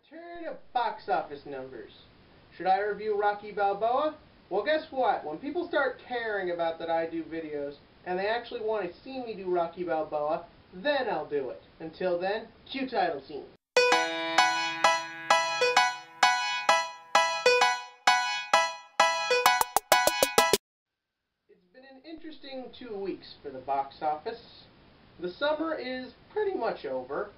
Return of box office numbers. Should I review Rocky Balboa? Well, guess what? When people start caring about that I do videos, and they actually want to see me do Rocky Balboa, then I'll do it. Until then, cue title scene. It's been an interesting 2 weeks for the box office. The summer is pretty much over.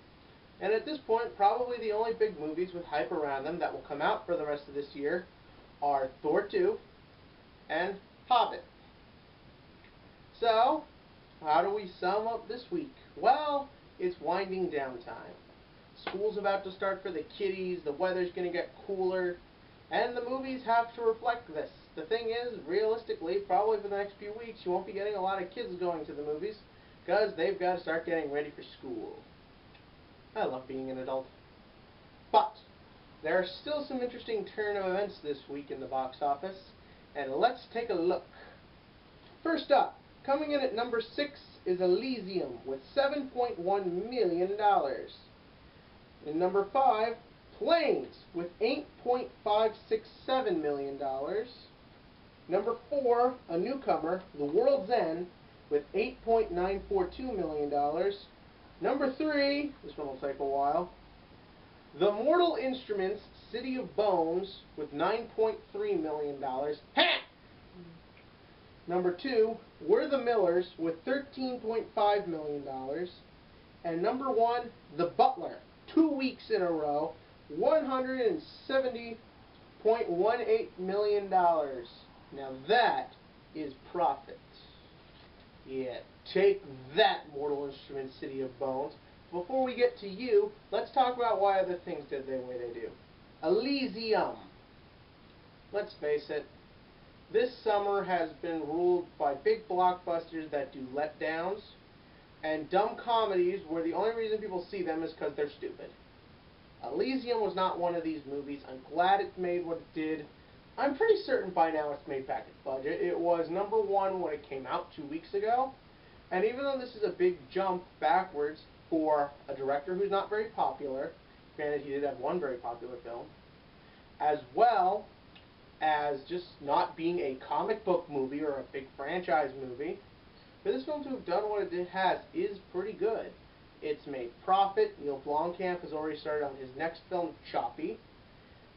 And at this point, probably the only big movies with hype around them that will come out for the rest of this year are Thor 2 and Hobbit. So, how do we sum up this week? Well, it's winding down time. School's about to start for the kiddies, the weather's going to get cooler, and the movies have to reflect this. The thing is, realistically, probably for the next few weeks, you won't be getting a lot of kids going to the movies because they've got to start getting ready for school. I love being an adult. But there are still some interesting turn of events this week in the box office, and let's take a look. First up, coming in at number 6 is Elysium with $7.1 million. In number 5, Planes with $8.567 million. Number 4, a newcomer, The World's End with $8.942 million. Number 3, this one will take a while, The Mortal Instruments, City of Bones, with $9.3 million. Ha! Number 2, We're the Millers, with $13.5 million. And number 1, The Butler, 2 weeks in a row, $170.18 million. Now that is profit. Yeah, take that, Mortal Instruments, City of Bones. Before we get to you, let's talk about why other things did the way they do. Elysium. Let's face it, this summer has been ruled by big blockbusters that do letdowns, and dumb comedies where the only reason people see them is because they're stupid. Elysium was not one of these movies. I'm glad it made what it did. I'm pretty certain by now it's made back its budget. It was number 1 when it came out 2 weeks ago. And even though this is a big jump backwards for a director who's not very popular, granted he did have one very popular film, as well as just not being a comic book movie or a big franchise movie, for this film to have done what it has is pretty good. It's made profit. Neil Blomkamp has already started on his next film, Choppy.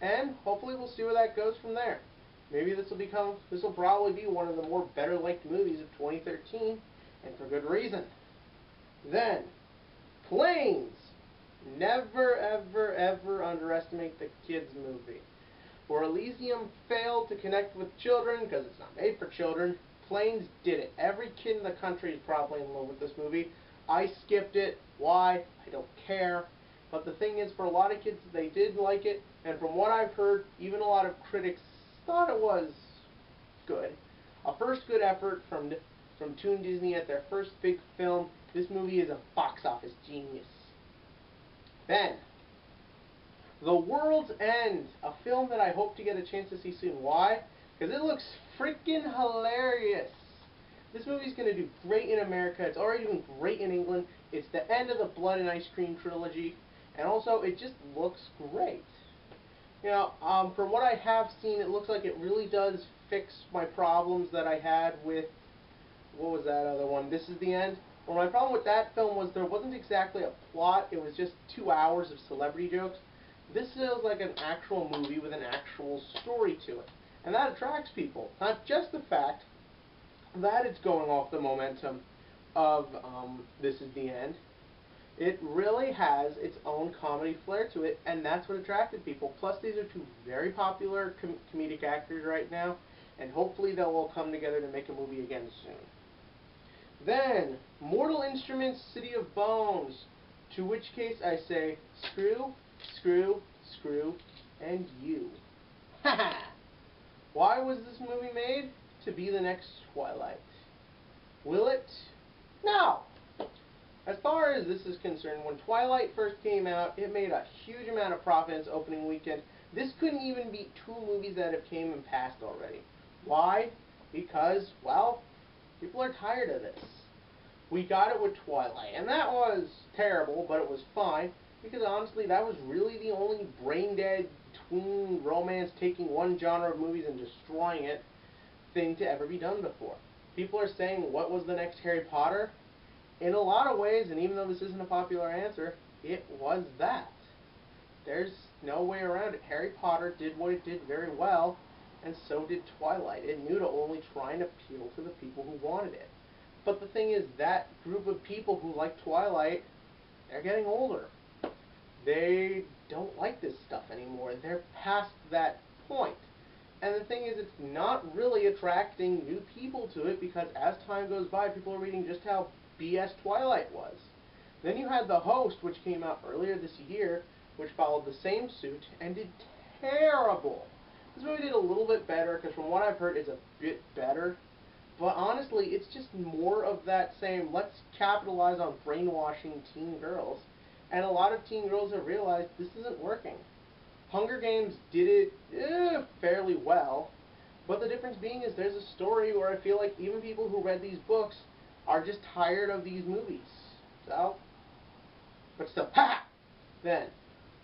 And hopefully we'll see where that goes from there. Maybe this will probably be one of the more better liked movies of 2013, and for good reason. Then, Planes. Never, ever, ever underestimate the kids movie. Where Elysium failed to connect with children because it's not made for children, Planes did it. Every kid in the country is probably in love with this movie. I skipped it. Why? I don't care. But the thing is, for a lot of kids, they did like it, and from what I've heard, even a lot of critics thought it was good. A first good effort from Toon Disney at their first big film. This movie is a box office genius. Then, The World's End, a film that I hope to get a chance to see soon. Why? Because it looks freaking hilarious. This movie's going to do great in America. It's already doing great in England. It's the end of the Blood and Ice Cream trilogy. And also, it just looks great. You know, from what I have seen, it looks like it really does fix my problems that I had with, what was that other one? This Is the End? Well, my problem with that film was there wasn't exactly a plot. It was just 2 hours of celebrity jokes. This feels like an actual movie with an actual story to it. And that attracts people. Not just the fact that it's going off the momentum of This Is the End. It really has its own comedy flair to it, and that's what attracted people. Plus, these are 2 very popular comedic actors right now, and hopefully they'll all come together to make a movie again soon. Then, Mortal Instruments, City of Bones, to which case I say, screw, screw, screw, and you. Haha! Why was this movie made? To be the next Twilight. Will it? No! As far as this is concerned, when Twilight first came out, it made a huge amount of profit in its opening weekend. This couldn't even beat 2 movies that have came and passed already. Why? Because, well, people are tired of this. We got it with Twilight, and that was terrible, but it was fine. Because honestly, that was really the only brain-dead tween romance taking one genre of movies and destroying it thing to ever be done before. People are saying, what was the next Harry Potter? In a lot of ways, and even though this isn't a popular answer, it was that. There's no way around it. Harry Potter did what it did very well, and so did Twilight. It knew to only try and appeal to the people who wanted it. But the thing is, that group of people who like Twilight, they're getting older. They don't like this stuff anymore. They're past that point. And the thing is, it's not really attracting new people to it because as time goes by, people are reading just how BS Twilight was. Then you had The Host, which came out earlier this year, which followed the same suit and did terrible. This movie did a little bit better because from what I've heard, it's a bit better. But honestly, it's just more of that same, let's capitalize on brainwashing teen girls. And a lot of teen girls have realized this isn't working. Hunger Games did it fairly well, but the difference being is there's a story where I feel like even people who read these books are just tired of these movies. So, but still, ha! Then,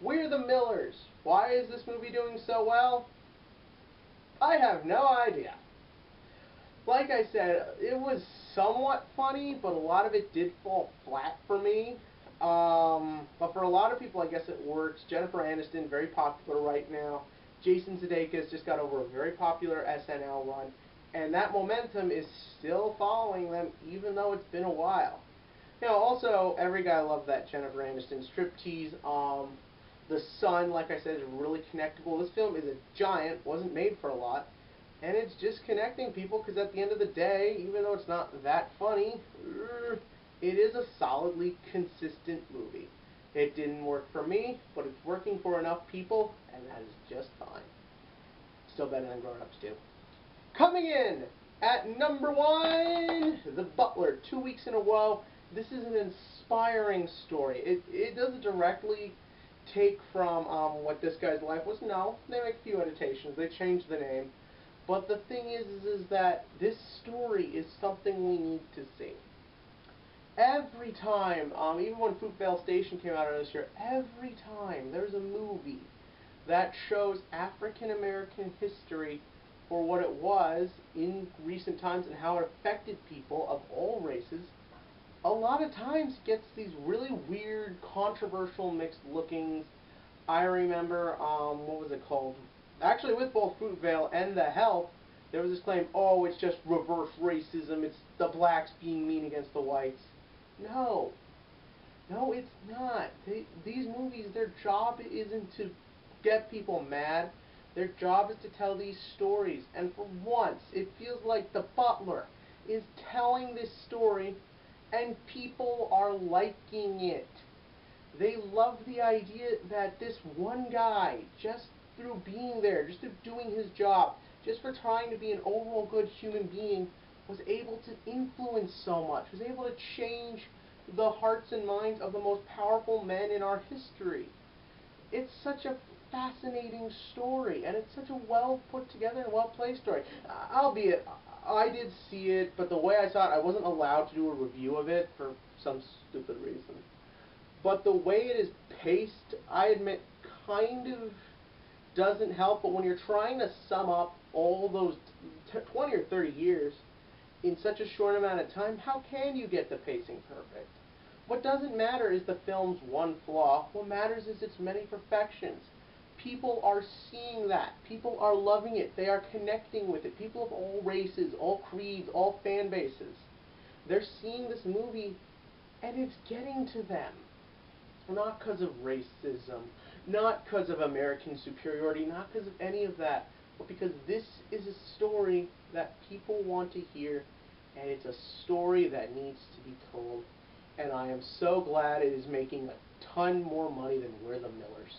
We're the Millers. Why is this movie doing so well? I have no idea. Like I said, it was somewhat funny, but a lot of it did fall flat for me. But for a lot of people, I guess it works. Jennifer Aniston, very popular right now. Jason Sudeikis just got over a very popular SNL run. And that momentum is still following them, even though it's been a while. Now, also, every guy loved that Jennifer Aniston striptease. The Son, like I said, is really connectable. This film is a giant, wasn't made for a lot. And it's just connecting people because at the end of the day, even though it's not that funny, it is a solidly consistent movie. It didn't work for me, but it's working for enough people, and that is just fine. Still better than Grown Ups 2. Coming in at number 1, The Butler, 2 weeks in a row. This is an inspiring story. It doesn't directly take from what this guy's life was. No, they make a few adaptations. They changed the name. But the thing is that this story is something we need to see. Every time, even when Fruitvale Station came out this year, every time there's a movie that shows African American history for what it was in recent times and how it affected people of all races, a lot of times gets these really weird, controversial, mixed lookings. I remember, what was it called? Actually, with both Fruitvale and The Help, there was this claim, oh, it's just reverse racism, it's the blacks being mean against the whites. No. No, it's not. These movies, their job isn't to get people mad. Their job is to tell these stories. And for once, it feels like The Butler is telling this story and people are liking it. They love the idea that this one guy, just through being there, just through doing his job, just for trying to be an overall good human being, was able to influence so much, was able to change the hearts and minds of the most powerful men in our history. It's such a fascinating story, and it's such a well put together and well placed story. Albeit, I did see it, but the way I saw it, I wasn't allowed to do a review of it for some stupid reason. But the way it is paced, I admit, kind of doesn't help. But when you're trying to sum up all those 20 or 30 years in such a short amount of time, how can you get the pacing perfect? What doesn't matter is the film's one flaw. What matters is its many perfections. People are seeing that. People are loving it. They are connecting with it. People of all races, all creeds, all fan bases. They're seeing this movie, and it's getting to them. Not because of racism, not because of American superiority, not because of any of that, but because this is a story that people want to hear, and it's a story that needs to be told. And I am so glad it is making a ton more money than We're the Millers.